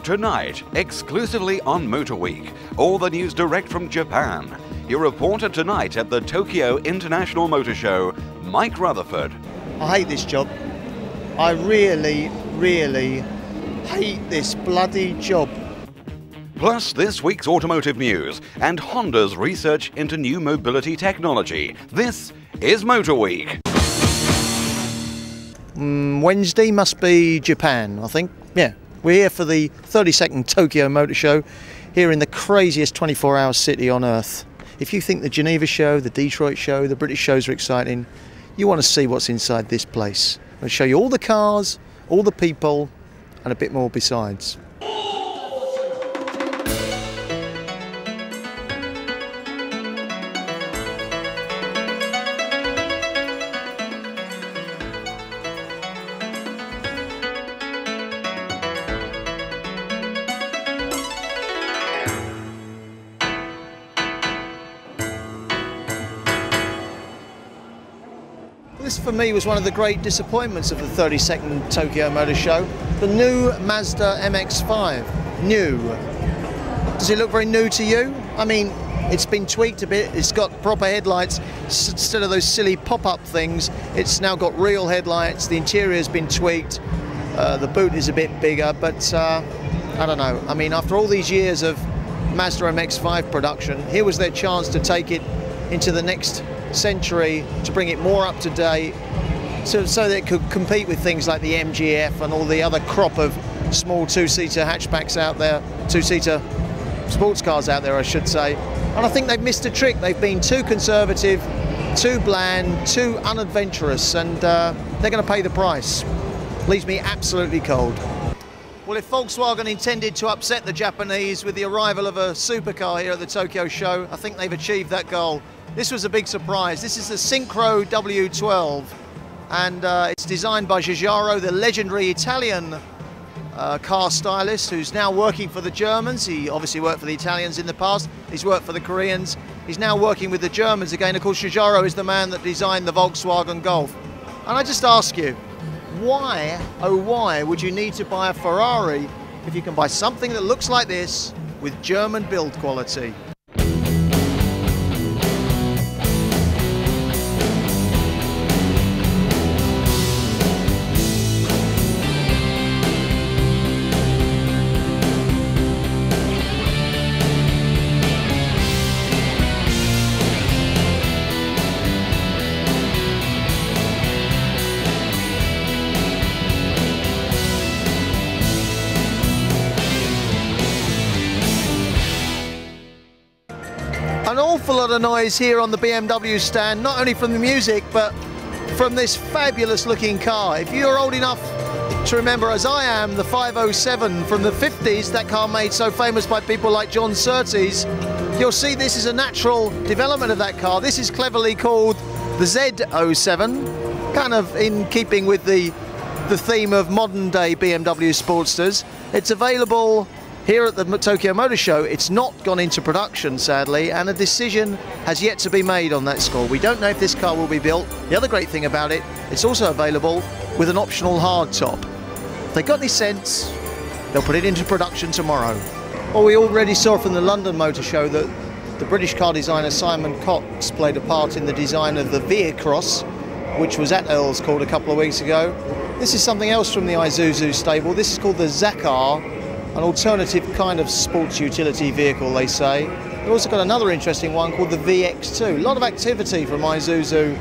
Tonight, exclusively on Motor Week, all the news direct from Japan. Your reporter tonight at the Tokyo International Motor Show, Mike Rutherford. I hate this job. I really, really hate this bloody job. Plus this week's automotive news and Honda's research into new mobility technology. This is Motor Week. Wednesday must be Japan, I think. Yeah, we're here for the 32nd Tokyo Motor Show, here in the craziest 24-hour city on Earth. If you think the Geneva show, the Detroit show, the British shows are exciting, you want to see what's inside this place. I'll show you all the cars, all the people, and a bit more besides. This for me was one of the great disappointments of the 32nd Tokyo Motor Show. The new Mazda Mx-5. New. Does it look very new to you? I mean, it's been tweaked a bit. It's got proper headlights. Instead of those silly pop-up things, it's now got real headlights. The interior has been tweaked. The boot is a bit bigger, but I don't know. I mean, after all these years of Mazda Mx-5 production, here was their chance to take it into the next century, to bring it more up to date, so that it could compete with things like the MGF and all the other crop of small two-seater hatchbacks out there, two-seater sports cars out there, I should say. And I think they've missed a trick. They've been too conservative, too bland, too unadventurous, and they're going to pay the price. Leaves me absolutely cold. Well, if Volkswagen intended to upset the Japanese with the arrival of a supercar here at the Tokyo show, I think they've achieved that goal. This was a big surprise. This is the Synchro W12, and it's designed by Giugiaro, the legendary Italian car stylist who's now working for the Germans. He obviously worked for the Italians in the past. He's worked for the Koreans. He's now working with the Germans again. Of course, Giugiaro is the man that designed the Volkswagen Golf. And I just ask you, why, oh why, would you need to buy a Ferrari if you can buy something that looks like this with German build quality? An awful lot of noise here on the BMW stand, not only from the music, but from this fabulous looking car. If you're old enough to remember, as I am, the 507 from the 50s, that car made so famous by people like John Surtees, you'll see this is a natural development of that car. This is cleverly called the Z07, kind of in keeping with the theme of modern day BMW Sportsters. It's available here at the Tokyo Motor Show. It's not gone into production, sadly, and a decision has yet to be made on that score. We don't know if this car will be built. The other great thing about it, it's also available with an optional hardtop. If they got any sense, they'll put it into production tomorrow. Well, we already saw from the London Motor Show that the British car designer Simon Cox played a part in the design of the Via-Cross, which was at Earls Court a couple of weeks ago. This is something else from the Isuzu stable. This is called the Zakar, an alternative kind of sports utility vehicle, they say. They've also got another interesting one called the VX2. A lot of activity from Isuzu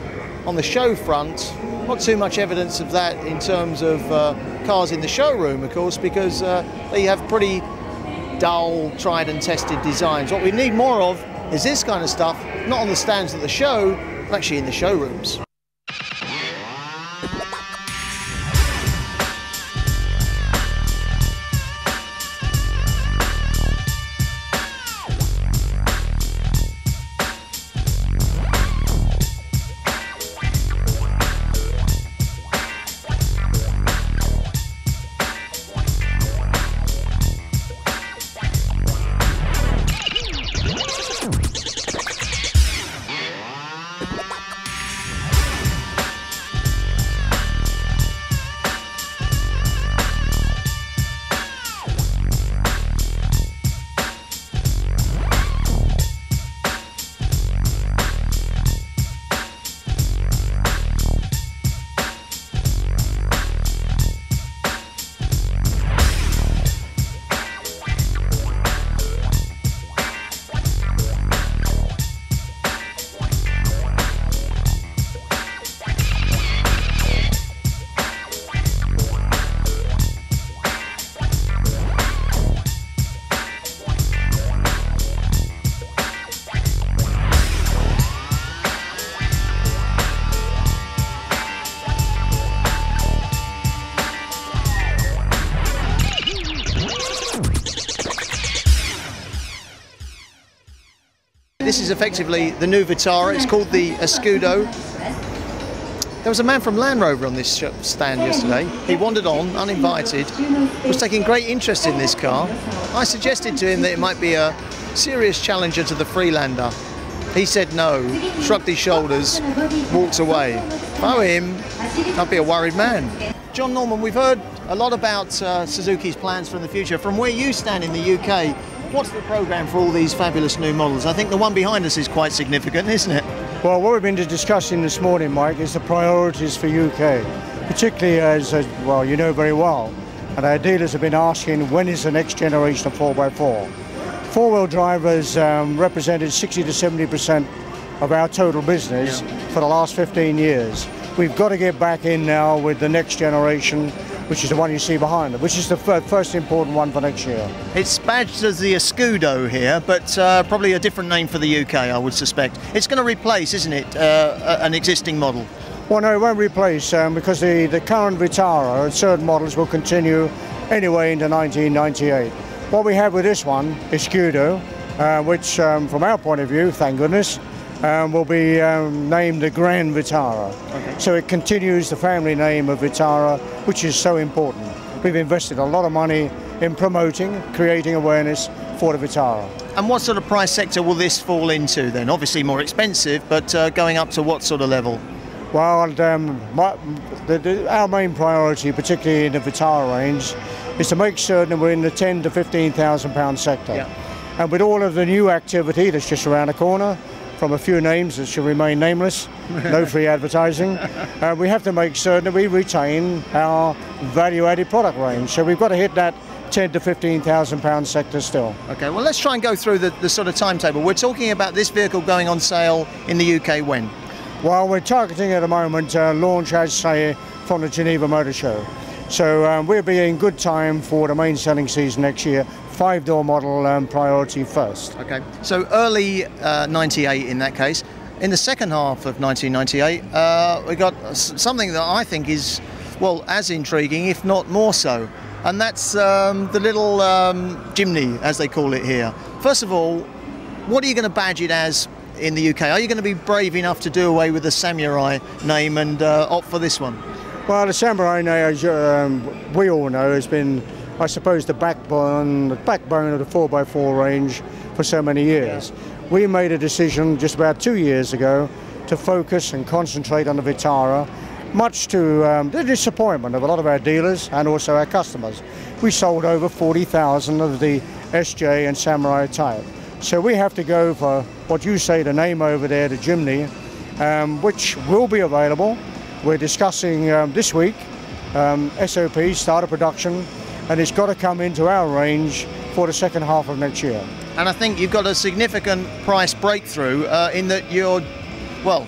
on the show front. Not too much evidence of that in terms of cars in the showroom, of course, because they have pretty dull, tried and tested designs. What we need more of is this kind of stuff, not on the stands at the show, but actually in the showrooms. This is effectively the new Vitara. It's called the Escudo. There was a man from Land Rover on this stand yesterday. He wandered on, uninvited, was taking great interest in this car. I suggested to him that it might be a serious challenger to the Freelander. He said no, shrugged his shoulders, walked away. If I were him, I'd be a worried man. John Norman, we've heard a lot about Suzuki's plans for the future. From where you stand in the UK, what's the programme for all these fabulous new models? I think the one behind us is quite significant, isn't it? Well, what we've been discussing this morning, Mike, is the priorities for UK, particularly as well, you know very well, and our dealers have been asking when is the next generation of 4x4. Four-wheel drivers represented 60 to 70% of our total business for the last 15 years. We've got to get back in now with the next generation, which is the one you see behind it, which is the first important one for next year. It's badged as the Escudo here, but probably a different name for the UK, I would suspect. It's going to replace, isn't it, an existing model? Well, no, it won't replace, because the current Vitara, certain models will continue anyway into 1998. What we have with this one, Escudo, which from our point of view, thank goodness, will be named the Grand Vitara. Okay. So it continues the family name of Vitara, which is so important. We've invested a lot of money in promoting, creating awareness for the Vitara. And what sort of price sector will this fall into then? Obviously more expensive, but going up to what sort of level? Well, our main priority, particularly in the Vitara range, is to make certain we're in the £10,000 to £15,000 sector. Yeah. And with all of the new activity that's just around the corner, from a few names that should remain nameless, no free advertising, we have to make certain that we retain our value-added product range. So we've got to hit that £10,000 to £15,000 sector still. Okay, well let's try and go through the sort of timetable. We're talking about this vehicle going on sale in the UK when? Well, we're targeting at the moment launch, as say, from the Geneva Motor Show. So we'll be in good time for the main selling season next year. 5-door model priority first. Okay, so early 98 in that case. In the second half of 1998, we got something that I think is, well, as intriguing, if not more so. And that's the little Jimny, as they call it here. First of all, what are you going to badge it as in the UK? Are you going to be brave enough to do away with the Samurai name and opt for this one? Well, the Samurai name, as we all know, has been, I suppose, the backbone of the 4x4 range for so many years. Yeah. We made a decision just about 2 years ago to focus and concentrate on the Vitara, much to the disappointment of a lot of our dealers and also our customers. We sold over 40,000 of the SJ and Samurai type. So we have to go for what you say, the name over there, the Jimny, which will be available. We're discussing this week SOP, start of production, and it's got to come into our range for the second half of next year. And I think you've got a significant price breakthrough in that you're, well,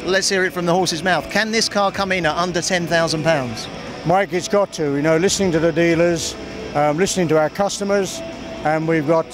let's hear it from the horse's mouth. Can this car come in at under £10,000? Mike, it's got to. You know, listening to the dealers, listening to our customers, and we've got,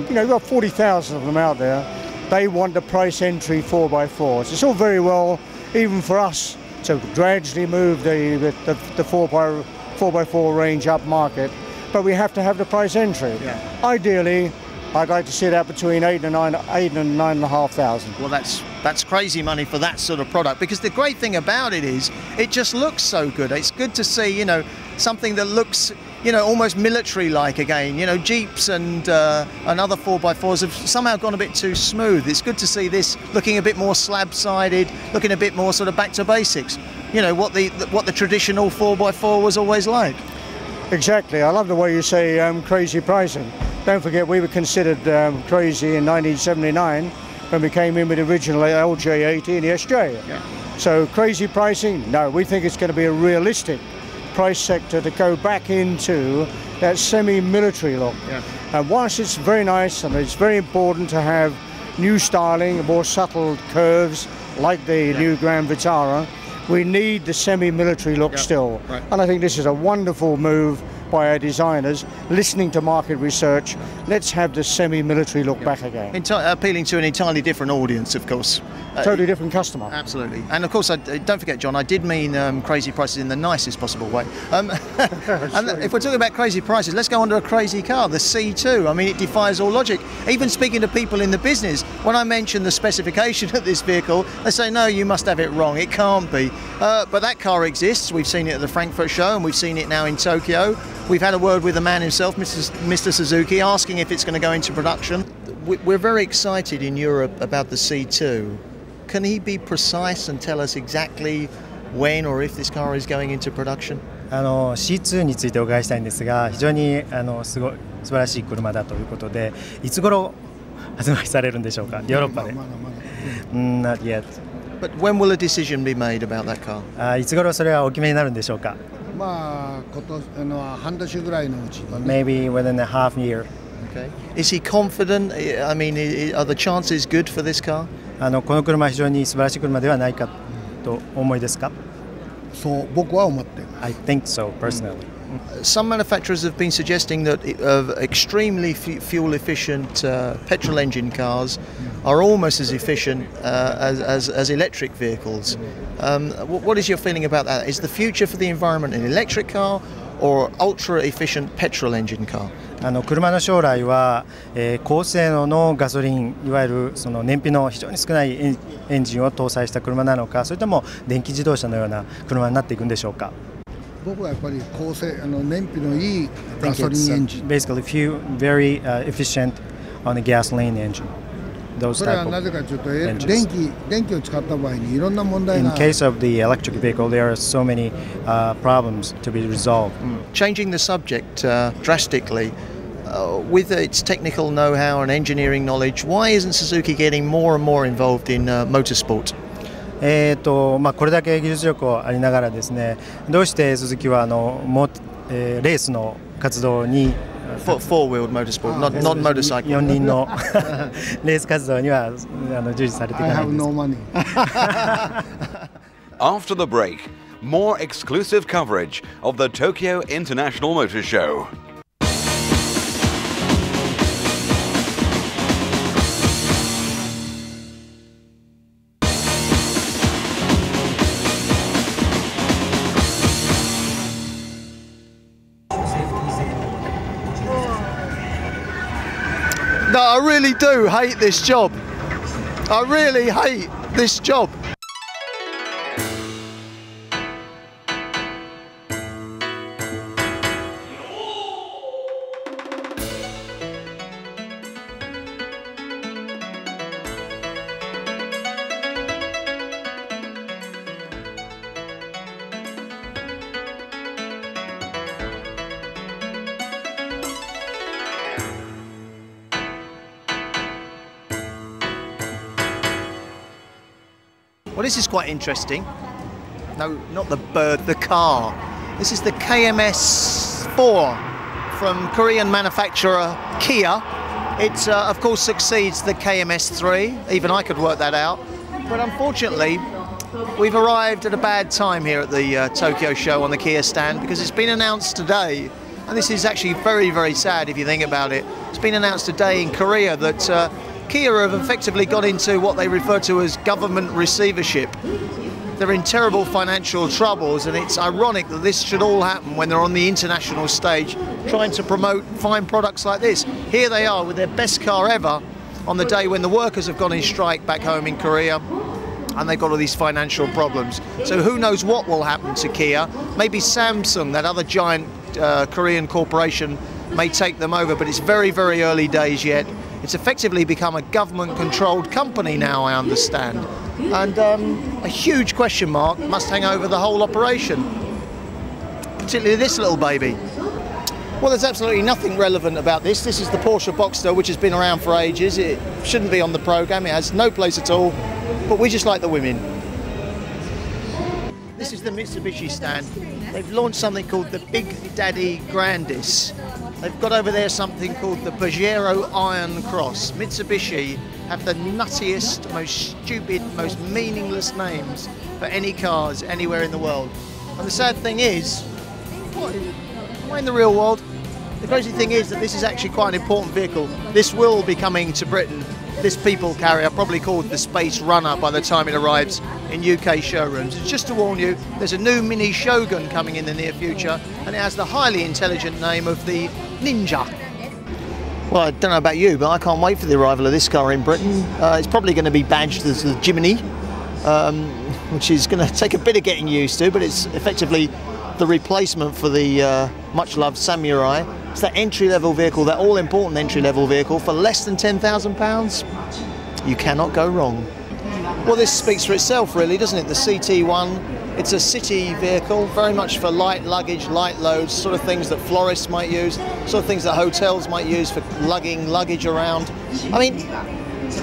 we've got 40,000 of them out there. They want the price entry 4x4s. It's all very well, even for us, to gradually move the 4x4 range up market, but we have to have the price entry. Yeah. Ideally, I'd like to see that between 8 and 9,500. Well, that's crazy money for that sort of product, because the great thing about it is it just looks so good. It's good to see, you know, something that looks, you know, almost military-like again. You know, Jeeps and other 4x4s have somehow gone a bit too smooth. It's good to see this looking a bit more slab-sided, looking a bit more sort of back to basics. You know, what the traditional 4x4 was always like. Exactly. I love the way you say crazy pricing. Don't forget, we were considered crazy in 1979 when we came in with the original LJ80 and the SJ. Yeah. So crazy pricing? No, we think it's going to be a realistic price sector to go back into that semi-military look. Yeah. And whilst it's very nice and it's very important to have new styling, more subtle curves like the new Grand Vitara, we need the semi-military look still. Right. And I think this is a wonderful move by our designers, listening to market research. Let's have the semi-military look back again. Appealing to an entirely different audience, of course. Totally different customer. Absolutely. And of course, don't forget, John, I did mean crazy prices in the nicest possible way. And if we're talking about crazy prices, let's go on to a crazy car, the C2. I mean, it defies all logic. Even speaking to people in the business, when I mention the specification of this vehicle, they say, no, you must have it wrong. It can't be. But that car exists. We've seen it at the Frankfurt show, and we've seen it now in Tokyo. We've had a word with the man himself, Mr. Suzuki, asking if it's going to go into production. We're very excited in Europe about the C2. Can he be precise and tell us exactly when or if this car is going into production? C2 についてお伺いしたいんですが、非常に素晴らしい車だということで、いつ頃発売されるんでしょうか、ヨーロッパで。Not yet. But when will a decision be made about that car? いつ頃それはお決めになるんでしょうか。半年ぐらいのうちに。Maybe within a half year. Okay. Is he confident? I mean, are the chances good for this car? この車は非常に素晴らしい車ではないかと思いですか。そう僕は思っています。I think so personally. Some manufacturers have been suggesting that extremely fuel-efficient petrol engine cars are almost as efficient as electric vehicles. What is your feeling about that? Is the future for the environment an electric car or ultra-efficient petrol engine car? 車の将来は、高性能のガソリン、いわゆるその燃費の非常に少ないエンジンを搭載した車なのか、それとも電気自動車のような車になっていくんでしょうか。僕はやっぱり燃費のいいガソリンエンジン。Basically, very efficient on the gasoline engine. それはなぜかというと、電気を使った場合にいろんな問題が。In case of the electric vehicle, there are so many problems to be resolved. Changing the subject drastically. With its technical know-how and engineering knowledge, why isn't Suzuki getting more and more involved in motorsport? これだけ技術力ありながらですね、どうしてスズキはレースの活動にfour-wheeled motorsport, not motorcycle. 4輪のレース活動には従事されていないんです。I have no money. After the break, more exclusive coverage of the Tokyo International Motor Show. No, I really do hate this job. I really hate this job. Well, this is quite interesting. No, not the bird, the car. This is the KMS4 from Korean manufacturer Kia. It, of course, succeeds the KMS3. Even I could work that out. But unfortunately, we've arrived at a bad time here at the Tokyo show on the Kia stand, because it's been announced today, and this is actually very, very sad if you think about it. It's been announced today in Korea that Kia have effectively got into what they refer to as government receivership. They're in terrible financial troubles, and it's ironic that this should all happen when they're on the international stage trying to promote fine products like this. Here they are with their best car ever on the day when the workers have gone in strike back home in Korea, and they've got all these financial problems. So who knows what will happen to Kia? Maybe Samsung, that other giant Korean corporation, may take them over, but it's very, very early days yet. It's effectively become a government-controlled company now, I understand. And a huge question mark must hang over the whole operation, particularly this little baby. Well, there's absolutely nothing relevant about this. This is the Porsche Boxster, which has been around for ages. It shouldn't be on the programme. It has no place at all, but we just like the women. This is the Mitsubishi stand. They've launched something called the Big Daddy Grandis. They've got over there something called the Pajero Iron Cross. Mitsubishi have the nuttiest, most stupid, most meaningless names for any cars anywhere in the world. And the sad thing is, Am I in the real world? The crazy thing is that this is actually quite an important vehicle. This will be coming to Britain. This people carrier, probably called the Space Runner by the time it arrives in UK showrooms. It's just to warn you, there's a new Mini Shogun coming in the near future, and it has the highly intelligent name of the Ninja. Well, I don't know about you, but I can't wait for the arrival of this car in Britain. It's probably going to be badged as the Jimny, which is going to take a bit of getting used to, but it's effectively the replacement for the much-loved Samurai. It's that entry-level vehicle, that all-important entry-level vehicle for less than £10,000. You cannot go wrong. Well, this speaks for itself, really, doesn't it? The CT1, it's a city vehicle, very much for light luggage, light loads, sort of things that florists might use, sort of things that hotels might use for lugging luggage around. I mean,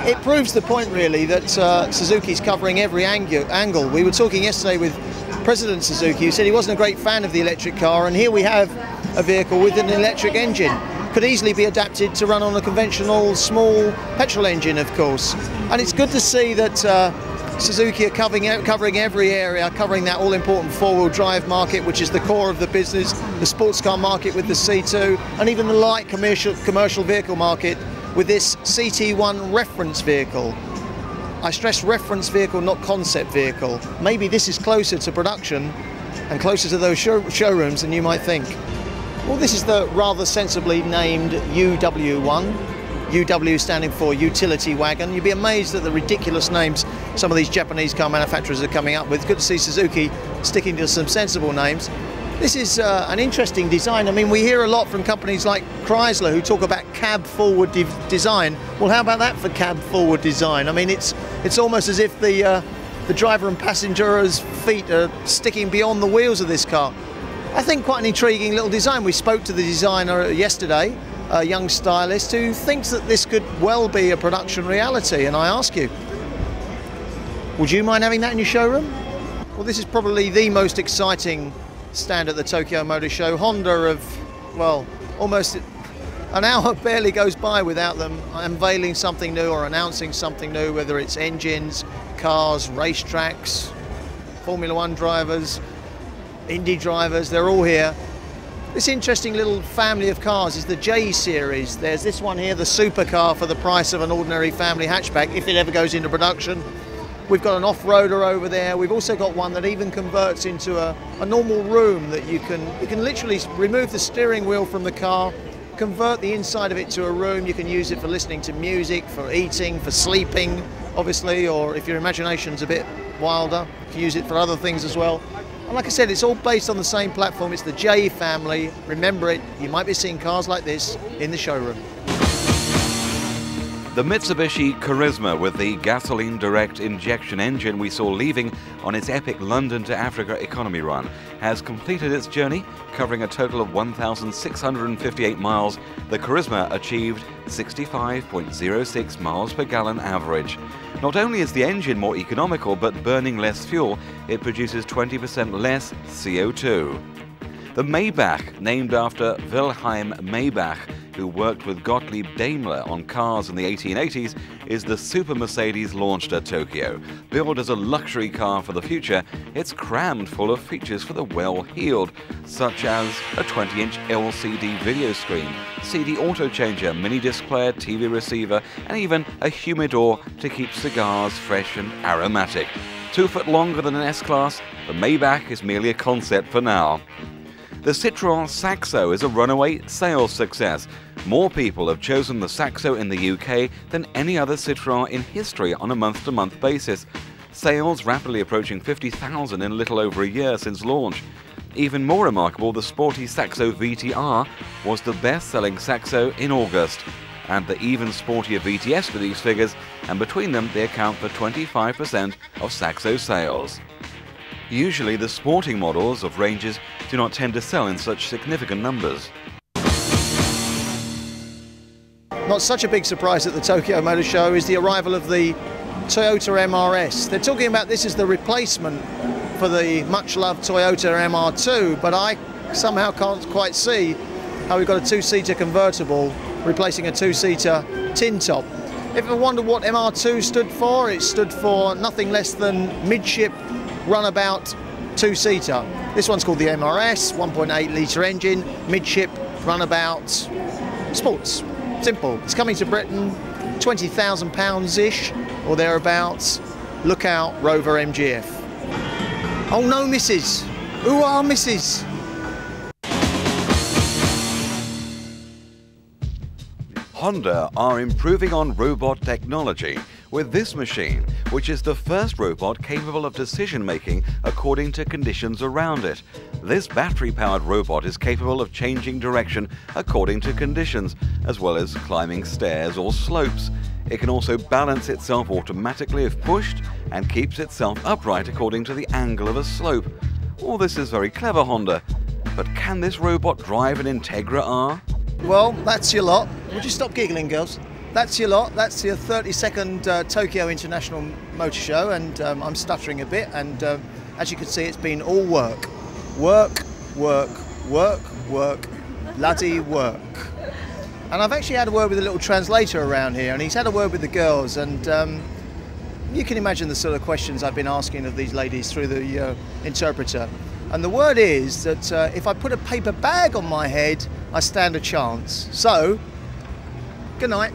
it proves the point, really, that Suzuki's covering every angle. We were talking yesterday with President Suzuki, who said he wasn't a great fan of the electric car, and here we have a vehicle with an electric engine. Could easily be adapted to run on a conventional small petrol engine, of course. And it's good to see that Suzuki are covering every area, covering that all-important four-wheel drive market, which is the core of the business, the sports car market with the C2, and even the light commercial vehicle market with this CT1 reference vehicle. I stress reference vehicle, not concept vehicle. Maybe this is closer to production and closer to those showrooms than you might think. Well, this is the rather sensibly named UW1, UW standing for utility wagon. You'd be amazed at the ridiculous names some of these Japanese car manufacturers are coming up with. Good to see Suzuki sticking to some sensible names. This is an interesting design. I mean, we hear a lot from companies like Chrysler who talk about cab-forward design. Well, how about that for cab-forward design? I mean, it's almost as if the driver and passenger's feet are sticking beyond the wheels of this car. I think quite an intriguing little design. We spoke to the designer yesterday, a young stylist, who thinks that this could well be a production reality. And I ask you, would you mind having that in your showroom? Well, this is probably the most exciting stand at the Tokyo Motor Show. Honda have, well, almost an hour barely goes by without them unveiling something new or announcing something new, whether it's engines, cars, racetracks, Formula One drivers, Indy drivers, they're all here. This interesting little family of cars is the J series. There's this one here, the supercar for the price of an ordinary family hatchback, if it ever goes into production. We've got an off-roader over there. We've also got one that even converts into a normal room that you can literally remove the steering wheel from the car, convert the inside of it to a room. You can use it for listening to music, for eating, for sleeping, obviously, or if your imagination's a bit wilder, you can use it for other things as well. And like I said, it's all based on the same platform. It's the J family. Remember it, you might be seeing cars like this in the showroom. The Mitsubishi Carism with the gasoline direct injection engine we saw leaving on its epic London to Africa economy run has completed its journey, covering a total of 1,658 miles. The Carism achieved 65.06 miles per gallon average. Not only is the engine more economical, but burning less fuel, it produces 20% less CO2. The Maybach, named after Wilhelm Maybach, who worked with Gottlieb Daimler on cars in the 1880s, is the super Mercedes launched at Tokyo. Billed as a luxury car for the future, it's crammed full of features for the well-heeled, such as a 20-inch LCD video screen, CD auto changer, mini disc player, TV receiver, and even a humidor to keep cigars fresh and aromatic. 2 foot longer than an S-Class, the Maybach is merely a concept for now. The Citroen Saxo is a runaway sales success. More people have chosen the Saxo in the UK than any other Citroen in history on a month-to-month basis. Sales rapidly approaching 50,000 in a little over a year since launch. Even more remarkable, the sporty Saxo VTR was the best-selling Saxo in August. And the even sportier VTS to these figures, and between them they account for 25% of Saxo sales. Usually the sporting models of ranges do not tend to sell in such significant numbers. Not such a big surprise at the Tokyo Motor Show is the arrival of the Toyota MRS. They're talking about this as the replacement for the much-loved Toyota MR2, but I somehow can't quite see how we've got a two-seater convertible replacing a two-seater tin top. If I wonder what MR2 stood for, it stood for nothing less than midship runabout two-seater. This one's called the MRS, 1.8 litre engine, midship, runabout, sports. Simple. It's coming to Britain, £20,000-ish or thereabouts. Look out, Rover MGF. Oh no, missus. Who are missus? Honda are improving on robot technology with this machine, which is the first robot capable of decision-making according to conditions around it. This battery-powered robot is capable of changing direction according to conditions, as well as climbing stairs or slopes. It can also balance itself automatically if pushed and keeps itself upright according to the angle of a slope. All this is very clever, Honda. But can this robot drive an Integra R? Well, that's your lot. Would you stop giggling, girls? That's your lot. That's your 32nd Tokyo International Motor Show, and I'm stuttering a bit, and as you can see, it's been all work. Work, work, work, work, bloody work. And I've actually had a word with a little translator around here, and he's had a word with the girls, and you can imagine the sort of questions I've been asking of these ladies through the interpreter. And the word is that if I put a paper bag on my head, I stand a chance. So, good night.